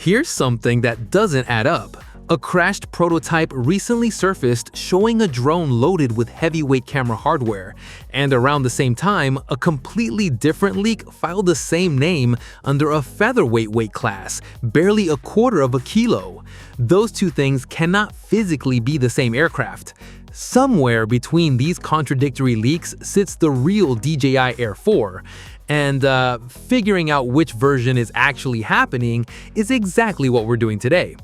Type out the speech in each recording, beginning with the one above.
Here's something that doesn't add up. A crashed prototype recently surfaced showing a drone loaded with heavyweight camera hardware, and around the same time, a completely different leak filed the same name under a featherweight weight class, barely a quarter of a kilo. Those two things cannot physically be the same aircraft. Somewhere between these contradictory leaks sits the real DJI Air 4, and figuring out which version is actually happening is exactly what we're doing today.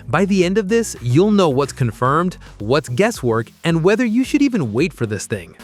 By the end of this, you'll know what's confirmed, what's guesswork, and whether you should even wait for this thing.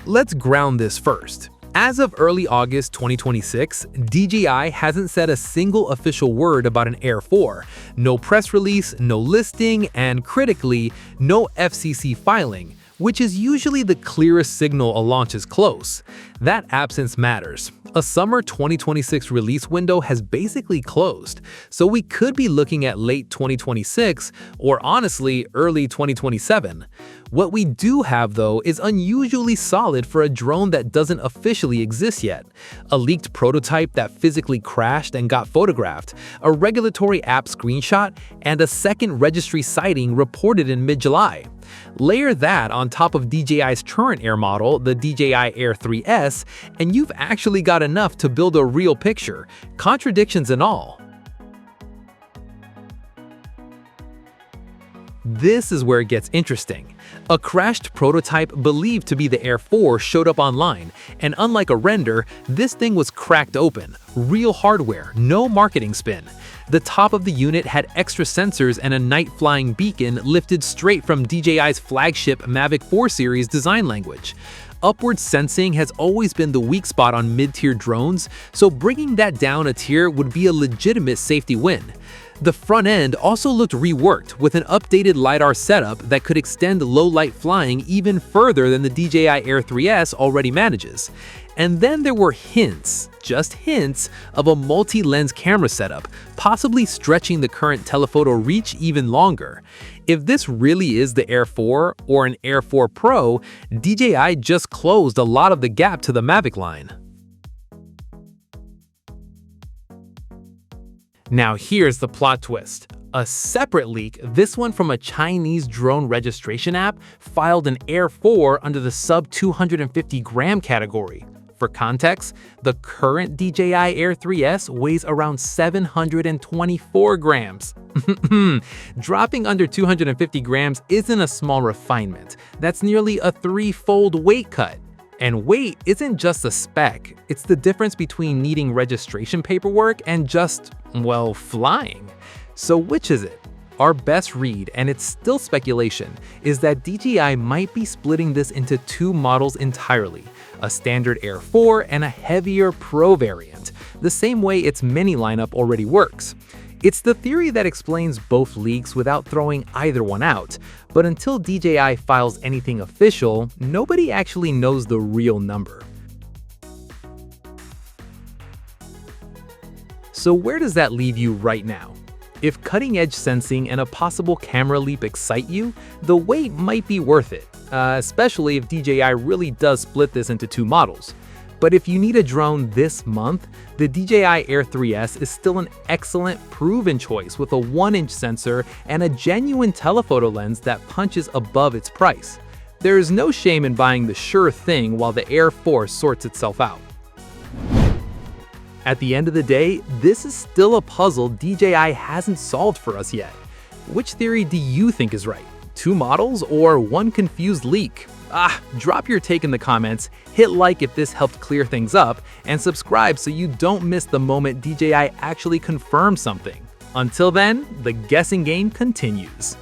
Let's ground this first. As of early August 2026, DJI hasn't said a single official word about an Air 4. No press release, no listing, and critically, no FCC filing, which is usually the clearest signal a launch is close. That absence matters. A summer 2026 release window has basically closed, so we could be looking at late 2026 or honestly early 2027. What we do have, though, is unusually solid for a drone that doesn't officially exist yet. A leaked prototype that physically crashed and got photographed, a regulatory app screenshot, and a second registry sighting reported in mid-July. Layer that on top of DJI's current Air model, the DJI Air 3S, and you've actually got enough to build a real picture, contradictions and all. This is where it gets interesting. A crashed prototype believed to be the Air 4 showed up online, and unlike a render, this thing was cracked open. Real hardware, no marketing spin. The top of the unit had extra sensors and a night-flying beacon lifted straight from DJI's flagship Mavic 4 series design language. Upward sensing has always been the weak spot on mid-tier drones, so bringing that down a tier would be a legitimate safety win. The front end also looked reworked with an updated LiDAR setup that could extend low-light flying even further than the DJI Air 3S already manages. And then there were hints, just hints, of a multi-lens camera setup, possibly stretching the current telephoto reach even longer. If this really is the Air 4 or an Air 4 Pro, DJI just closed a lot of the gap to the Mavic line. Now here's the plot twist. A separate leak, this one from a Chinese drone registration app, filed an Air 4 under the sub-250-gram category. For context, the current DJI Air 3S weighs around 724 grams. Dropping under 250 grams isn't a small refinement. That's nearly a threefold weight cut. And weight isn't just a spec, it's the difference between needing registration paperwork and just, well, flying. So which is it? Our best read, and it's still speculation, is that DJI might be splitting this into two models entirely, a standard Air 4 and a heavier Pro variant, the same way its Mini lineup already works. It's the theory that explains both leaks without throwing either one out, but until DJI files anything official, nobody actually knows the real number. So where does that leave you right now? If cutting-edge sensing and a possible camera leap excite you, the wait might be worth it, especially if DJI really does split this into two models. But if you need a drone this month, the DJI Air 3S is still an excellent, proven choice with a 1-inch sensor and a genuine telephoto lens that punches above its price. There is no shame in buying the sure thing while the Air 4 sorts itself out. At the end of the day, this is still a puzzle DJI hasn't solved for us yet. Which theory do you think is right? Two models or one confused leak? Drop your take in the comments, hit like if this helped clear things up, and subscribe so you don't miss the moment DJI actually confirms something. Until then, the guessing game continues.